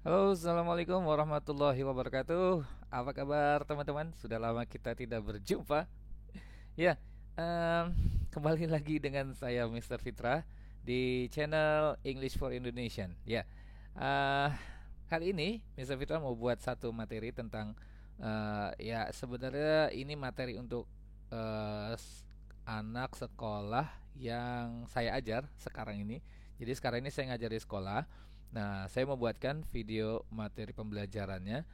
Halo, assalamualaikum warahmatullahi wabarakatuh. Apa kabar teman-teman? Sudah lama kita tidak berjumpa. Ya, em, kembali lagi dengan saya Mr. Fitra di channel English for Indonesian. Ya, eh, kali ini Mr. Fitra mau buat satu materi tentang ya sebenarnya ini materi untuk anak sekolah yang saya ajar sekarang ini. Jadi sekarang ini saya ngajar di sekolah. Nah, saya mau buatkan video materi pembelajarannya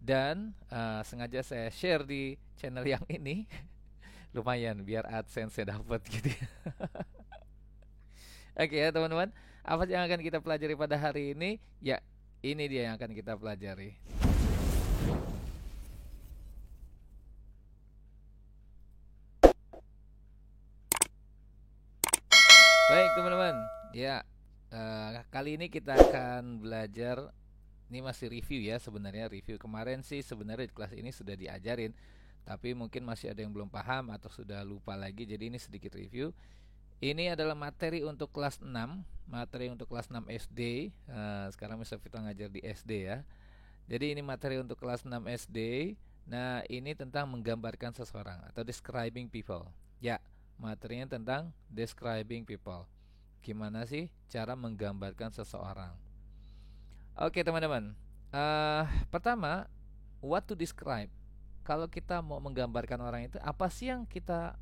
dan sengaja saya share di channel yang ini. Lumayan biar AdSense-nya dapat gitu ya. Oke ya teman-teman, apa yang akan kita pelajari pada hari ini? Ya, ini dia yang akan kita pelajari. Baik teman-teman, ya kali ini kita akan belajar. Ini masih review ya, sebenarnya review kemarin sih sebenarnya di kelas ini sudah diajarin, tapi mungkin masih ada yang belum paham atau sudah lupa lagi. Jadi ini sedikit review. Ini adalah materi untuk kelas 6, materi untuk kelas 6 SD. Sekarang Mister Vita ngajar di SD ya. Jadi ini materi untuk kelas 6 SD. Nah, ini tentang menggambarkan seseorang atau describing people. Ya, materinya tentang describing people. Gimana sih cara menggambarkan seseorang? Oke, teman-teman. Pertama, what to describe. Kalau kita mau menggambarkan orang itu, apa sih yang kita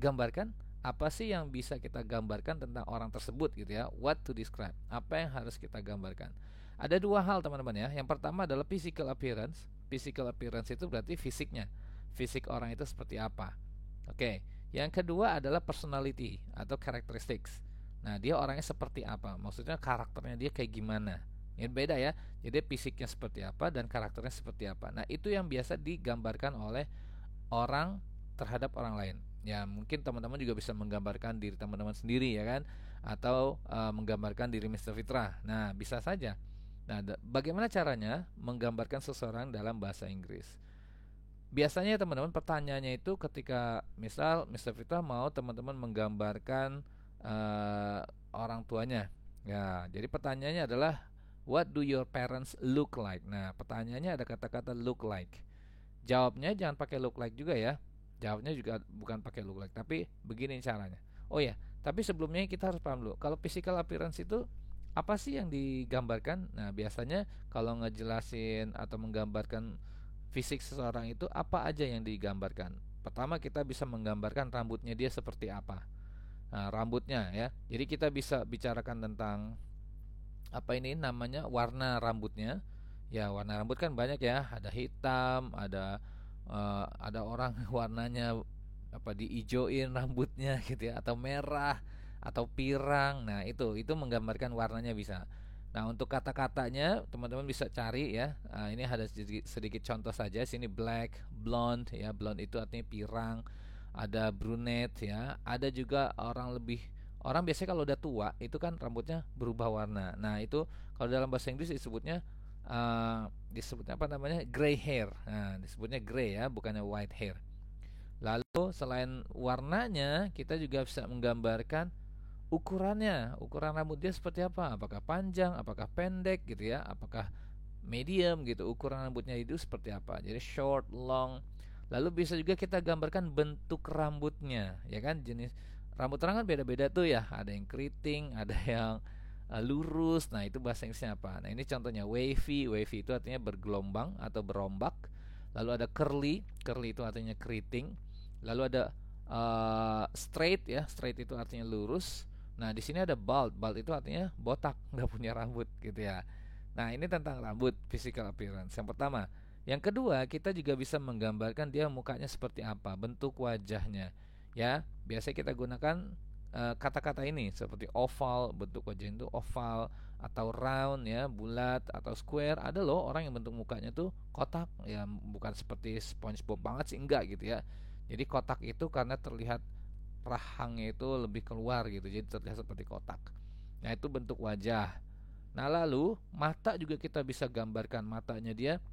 gambarkan? Apa sih yang bisa kita gambarkan tentang orang tersebut gitu ya? What to describe. Apa yang harus kita gambarkan? Ada dua hal teman-teman ya. Yang pertama adalah physical appearance. Physical appearance itu berarti fisiknya. Fisik orang itu seperti apa? Oke. Yang kedua adalah personality atau characteristics. Nah, dia orangnya seperti apa? Maksudnya karakternya dia kayak gimana? Ini beda ya. Jadi fisiknya seperti apa dan karakternya seperti apa. Nah, itu yang biasa digambarkan oleh orang terhadap orang lain. Ya, mungkin teman-teman juga bisa menggambarkan diri teman-teman sendiri ya kan, atau menggambarkan diri Mr. Fitra. Nah, bisa saja. Nah, bagaimana caranya menggambarkan seseorang dalam bahasa Inggris? Biasanya teman-teman pertanyaannya itu ketika misal Mr. Fitra mau teman-teman menggambarkan eh, orang tuanya. Ya, jadi pertanyaannya adalah what do your parents look like? Nah, pertanyaannya ada kata-kata look like. Jawabnya jangan pakai look like juga ya. Jawabnya juga bukan pakai look like, tapi begini caranya. Oh ya, tapi sebelumnya kita harus paham dulu. Kalau physical appearance itu apa sih yang digambarkan? Nah, biasanya kalau ngejelasin atau menggambarkan fisik seseorang itu apa aja yang digambarkan? Pertama kita bisa menggambarkan rambutnya dia seperti apa. Nah, rambutnya ya. Jadi kita bisa bicarakan tentang apa ini namanya warna rambutnya. Ya, warna rambut kan banyak ya. Ada hitam, ada orang warnanya apa diijoin rambutnya gitu ya, atau merah atau pirang. Nah, itu menggambarkan warnanya bisa. Nah, untuk kata-katanya teman-teman bisa cari ya. Ini ada sedikit contoh saja. Sini black, blonde ya. Blonde itu artinya pirang. Ada brunette ya. Ada juga orang biasanya kalau udah tua itu kan rambutnya berubah warna. Nah, itu kalau dalam bahasa Inggris disebutnya apa namanya? Gray hair. Nah, disebutnya gray ya, bukannya white hair. Lalu selain warnanya, kita juga bisa menggambarkan ukurannya. Ukuran rambut dia seperti apa? Apakah panjang, apakah pendek gitu ya? Apakah medium gitu? Ukuran rambutnya itu seperti apa? Jadi short, long. Lalu bisa juga kita gambarkan bentuk rambutnya, ya kan? Jenis rambut orang kan beda-beda tuh ya. Ada yang keriting, ada yang lurus. Nah, itu bahasa Inggrisnya apa? Nah, ini contohnya wavy. Wavy itu artinya bergelombang atau berombak. Lalu ada curly. Curly itu artinya keriting. Lalu ada straight ya. Straight itu artinya lurus. Nah, di sini ada bald. Bald itu artinya botak, nggak punya rambut gitu ya. Nah, ini tentang rambut, physical appearance. Yang pertama. Yang kedua, kita juga bisa menggambarkan dia mukanya seperti apa, bentuk wajahnya. Ya, biasanya kita gunakan kata-kata ini seperti oval, bentuk wajah itu oval atau round ya, bulat atau square. Ada loh orang yang bentuk mukanya tuh kotak, ya bukan seperti SpongeBob banget sih, enggak gitu ya. Jadi kotak itu karena terlihat rahangnya itu lebih keluar gitu, jadi terlihat seperti kotak. Nah, itu bentuk wajah. Nah, lalu mata juga kita bisa gambarkan matanya dia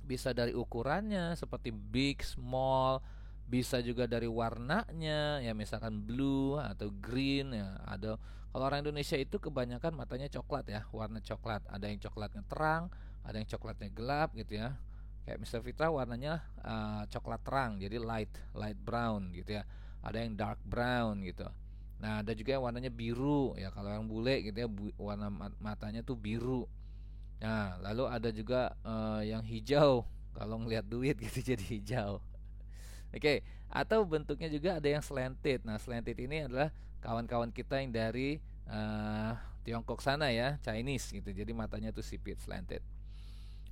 bisa dari ukurannya seperti big, small, bisa juga dari warnanya ya misalkan blue atau green ya, ada Kalau orang Indonesia itu kebanyakan matanya coklat ya, warna coklat. Ada yang coklatnya terang, ada yang coklatnya gelap gitu ya. Kayak Mr. Fitra warnanya coklat terang, jadi light light brown gitu ya. Ada yang dark brown gitu. Nah, ada juga yang warnanya biru ya, kalau yang bule gitu ya, warna matanya tuh biru. Nah, lalu ada juga yang hijau. Kalau ngelihat duit gitu jadi hijau. Oke, atau bentuknya juga ada yang slanted. Nah, slanted ini adalah kawan-kawan kita yang dari eh, Tiongkok sana ya, Chinese gitu. Jadi matanya tuh sipit, slanted.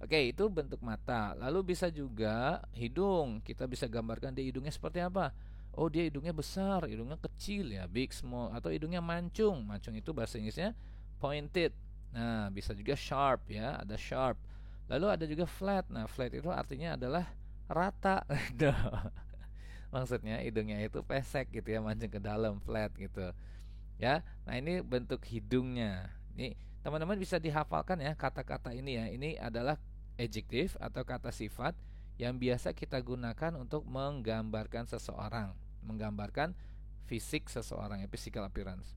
Oke, itu bentuk mata. Lalu bisa juga hidung. Kita bisa gambarkan dia hidungnya seperti apa. Oh, dia hidungnya besar, hidungnya kecil ya, big, small, atau hidungnya mancung. Mancung itu bahasa Inggrisnya pointed. Nah, bisa juga sharp ya, ada sharp. Lalu ada juga flat. Nah, flat itu artinya adalah rata. Maksudnya hidungnya itu pesek gitu ya, mancung ke dalam, flat gitu ya. Nah, ini bentuk hidungnya. Ini teman-teman bisa dihafalkan ya kata-kata ini ya. Ini adalah adjektif atau kata sifat yang biasa kita gunakan untuk menggambarkan seseorang, menggambarkan fisik seseorang ya, physical appearance.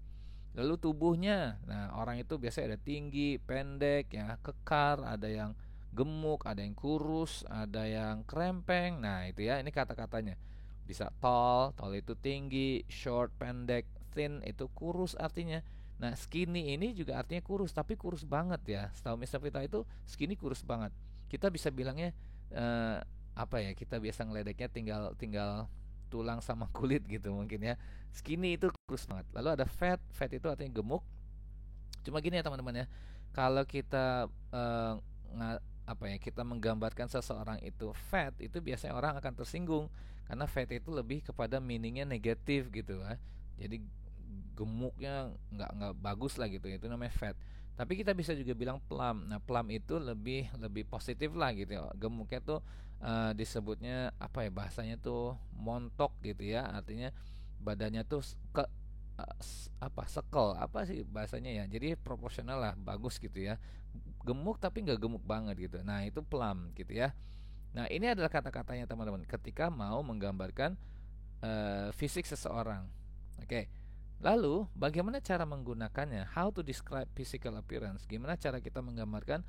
Lalu tubuhnya, nah orang itu biasanya ada tinggi, pendek, ya kekar, ada yang gemuk, ada yang kurus, ada yang krempeng. Nah itu ya, ini kata-katanya. Bisa tall, tall itu tinggi, short, pendek, thin itu kurus artinya. Nah skinny ini juga artinya kurus, tapi kurus banget ya. Setahu Mr. Vita itu skinny kurus banget. Kita bisa bilangnya eh, apa ya? Kita biasa ngeledeknya tinggal tinggal tulang sama kulit gitu mungkin ya. Skinny itu kurus banget. Lalu ada fat, fat itu artinya gemuk. Cuma gini ya teman-teman ya, kalau kita apa ya, kita menggambarkan seseorang itu fat, itu biasanya orang akan tersinggung karena fat itu lebih kepada meaningnya negatif gitu ya. Jadi gemuknya nggak bagus lah gitu, itu namanya fat. Tapi kita bisa juga bilang plump. Nah plump itu lebih lebih positif lah gitu ya. Gemuknya tuh disebutnya apa ya, bahasanya tuh montok gitu ya, artinya badannya tuh ke apa, sekel apa sih bahasanya ya, jadi proporsional lah, bagus gitu ya, gemuk tapi nggak gemuk banget gitu. Nah itu plump gitu ya. Nah ini adalah kata-katanya teman-teman ketika mau menggambarkan fisik seseorang. Oke. Lalu bagaimana cara menggunakannya? How to describe physical appearance? Gimana cara kita menggambarkan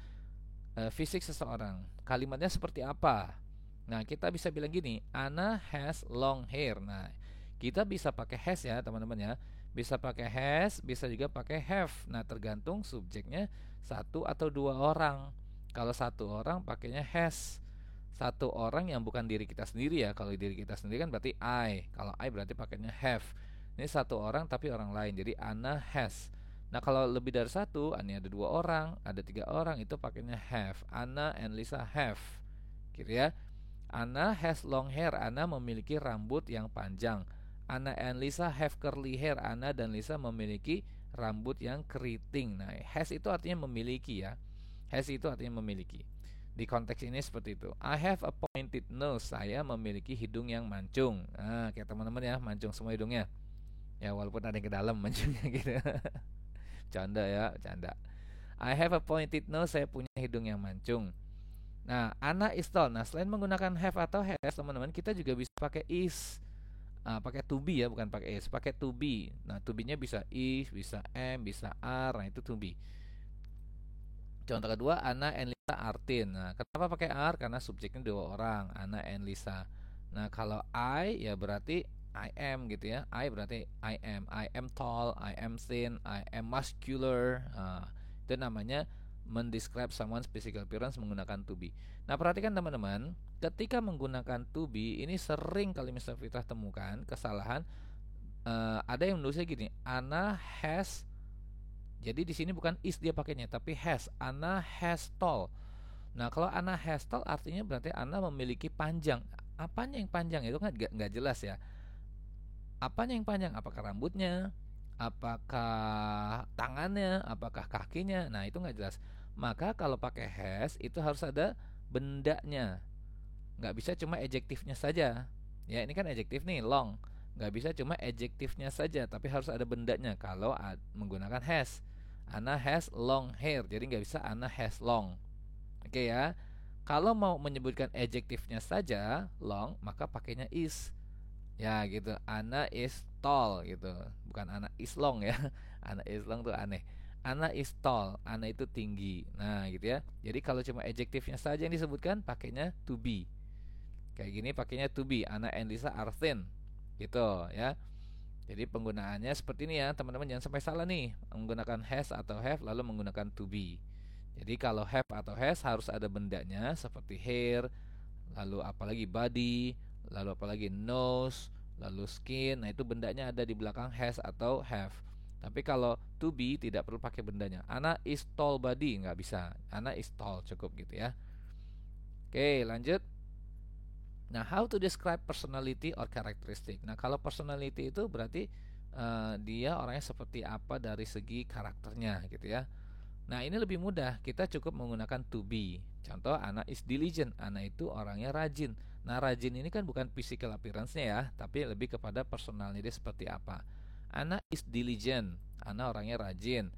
fisik seseorang? Kalimatnya seperti apa? Nah, kita bisa bilang gini, Anna has long hair. Nah, kita bisa pakai has ya, teman-teman ya. Bisa pakai has, bisa juga pakai have. Nah, tergantung subjeknya satu atau dua orang. Kalau satu orang pakainya has. Satu orang yang bukan diri kita sendiri ya. Kalau diri kita sendiri kan berarti I. Kalau I berarti pakainya have. Ini satu orang tapi orang lain. Jadi Anna has. Nah kalau lebih dari satu, ini ada dua orang, ada tiga orang, itu pakainya have. Anna and Lisa have, gitu ya. Anna has long hair. Anna memiliki rambut yang panjang. Anna and Lisa have curly hair. Anna dan Lisa memiliki rambut yang keriting. Nah, has itu artinya memiliki ya. Has itu artinya memiliki. Di konteks ini seperti itu. I have a pointed nose. Saya memiliki hidung yang mancung. Nah, kayak teman-teman ya, mancung semua hidungnya. Ya, walaupun ada yang ke dalam mancungnya gitu. Canda ya, canda. I have a pointed nose. Saya punya hidung yang mancung. Nah, Anna is tall. Nah, selain menggunakan have atau has, teman-teman, kita juga bisa pakai is. Pakai to be ya, bukan pakai is. Pakai to be. Nah, to be-nya bisa is, bisa am, bisa are. Nah, itu to be. Contoh kedua, Anna and Lisa are thin. Nah, kenapa pakai are? Karena subjeknya dua orang, Anna and Lisa. Nah, kalau I ya berarti I am gitu ya. I berarti I am. I am tall, I am thin, I am muscular. Itu namanya mendescribe someone's physical appearance menggunakan to be. Nah, perhatikan teman-teman, ketika menggunakan to be ini sering kali Mr. Fitrah temukan kesalahan. Ada yang menulisnya gini, Anna has. Jadi di sini bukan is dia pakainya, tapi has. Anna has tall. Nah, kalau Anna has tall artinya berarti Anna memiliki panjang. Apanya yang panjang itu kan nggak jelas ya. Apanya yang panjang? Apakah rambutnya? Apakah tangannya? Apakah kakinya? Nah, itu nggak jelas. Maka kalau pakai has itu harus ada bendanya. Nggak bisa cuma adjektifnya saja. Ya, ini kan adjektif nih, long. Nggak bisa cuma adjektifnya saja, tapi harus ada bendanya kalau menggunakan has. Anna has long hair. Jadi nggak bisa Anna has long. Oke ya. Kalau mau menyebutkan adjektifnya saja long, maka pakainya is. Ya gitu. Anna is tall gitu, bukan Anna is long ya. Anna is long tuh aneh. Anna is tall, Anna itu tinggi. Nah, gitu ya. Jadi kalau cuma adjektifnya saja yang disebutkan, pakainya to be. Kayak gini pakainya to be. Anna and Lisa are thin. Gitu ya. Jadi penggunaannya seperti ini ya, teman-teman, jangan sampai salah nih menggunakan has atau have lalu menggunakan to be. Jadi kalau have atau has harus ada bendanya seperti hair, lalu apalagi body, lalu apalagi nose, lalu skin. Nah, itu bendanya ada di belakang has atau have. Tapi kalau to be tidak perlu pakai bendanya. Anna is tall body nggak bisa. Anna is tall cukup gitu ya. Oke, lanjut. Nah, how to describe personality or characteristic. Nah, kalau personality itu berarti dia orangnya seperti apa dari segi karakternya gitu ya. Nah, ini lebih mudah. Kita cukup menggunakan to be. Contoh, Ana is diligent. Ana itu orangnya rajin. Nah, rajin ini kan bukan physical appearance-nya ya, tapi lebih kepada personalnya dia seperti apa. Ana is diligent. Ana orangnya rajin.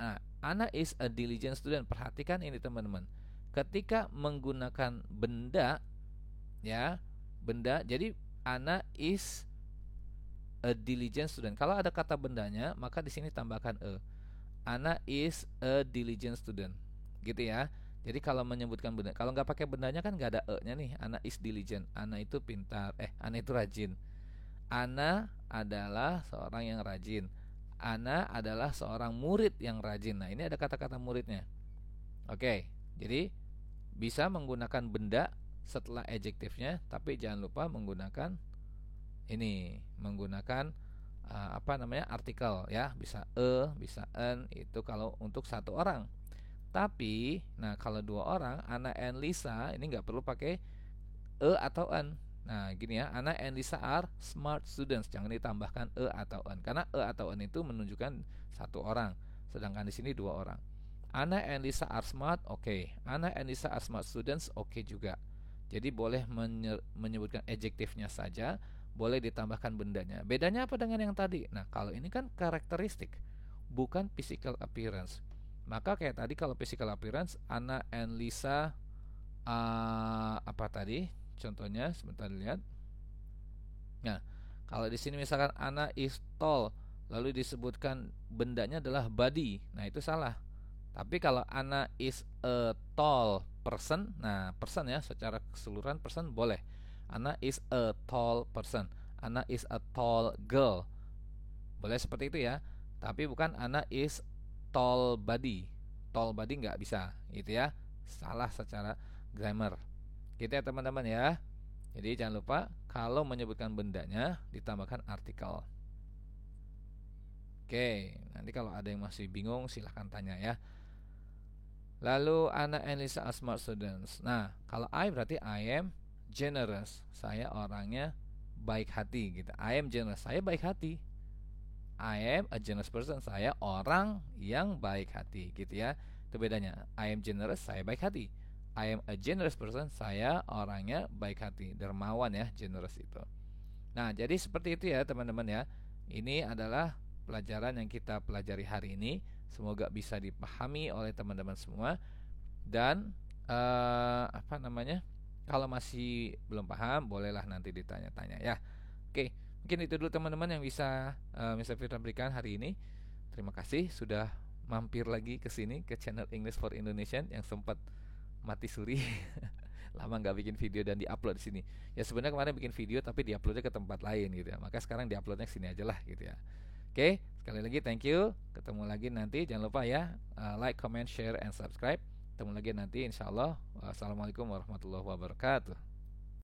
Nah, Ana is a diligent student. Perhatikan ini teman-teman. Ketika menggunakan benda ya, benda, jadi Ana is a diligent student. Kalau ada kata bendanya, maka di sini tambahkan e. Ana is a diligent student, gitu ya. Jadi kalau menyebutkan benda, kalau nggak pakai bendanya kan nggak ada e-nya nih. Ana is diligent, Ana itu pintar, Ana itu rajin. Ana adalah seorang yang rajin. Ana adalah seorang murid yang rajin. Nah, ini ada kata-kata muridnya. Oke, jadi bisa menggunakan benda setelah adjektifnya, tapi jangan lupa menggunakan ini, menggunakan artikel ya, bisa bisa an, itu kalau untuk satu orang. Tapi nah, kalau dua orang, Anna and Lisa, ini nggak perlu pakai atau an. Nah, gini ya, Anna and Lisa are smart students, jangan ditambahkan atau an, karena atau an itu menunjukkan satu orang, sedangkan di sini dua orang. Anna and Lisa are smart, oke. Anna and Lisa are smart students, oke juga. Jadi boleh menyebutkan adjektifnya saja, boleh ditambahkan bendanya. Bedanya apa dengan yang tadi? Nah, kalau ini kan karakteristik, bukan physical appearance. Maka kayak tadi kalau physical appearance, Anna and Lisa apa tadi? Contohnya sebentar lihat. Nah, kalau di sini misalkan Anna is tall, lalu disebutkan bendanya adalah body. Nah, itu salah. Tapi kalau Anna is a tall person, nah person ya, secara keseluruhan person boleh. Anna is a tall person. Anna is a tall girl. Boleh seperti itu ya. Tapi bukan Anna is tall body. Tall body nggak bisa, gitu ya. Salah secara grammar. Gitu ya teman-teman ya. Jadi jangan lupa kalau menyebutkan bendanya ditambahkan artikel. Oke, nanti kalau ada yang masih bingung silahkan tanya ya. Lalu Anna and Lisa are smart students. Nah, kalau I berarti I am generous. Saya orangnya baik hati gitu. I am generous. Saya baik hati. I am a generous person. Saya orang yang baik hati gitu ya. Itu bedanya. I am generous, saya baik hati. I am a generous person. Saya orangnya baik hati, dermawan ya, generous itu. Nah, jadi seperti itu ya teman-teman ya. Ini adalah pelajaran yang kita pelajari hari ini. Semoga bisa dipahami oleh teman-teman semua. Dan kalau masih belum paham, bolehlah nanti ditanya-tanya ya. Oke, mungkin itu dulu teman-teman yang bisa Mr. Firdan berikan hari ini. Terima kasih sudah mampir lagi ke sini, ke channel English for Indonesian yang sempat mati suri. Lama nggak bikin video dan diupload di sini. Ya sebenarnya kemarin bikin video tapi diuploadnya ke tempat lain gitu ya. Maka sekarang diuploadnya ke sini aja lah gitu ya. Oke, sekali lagi thank you. Ketemu lagi nanti. Jangan lupa ya like, comment, share, and subscribe. Ketemu lagi nanti insya Allah. Wassalamualaikum warahmatullahi wabarakatuh.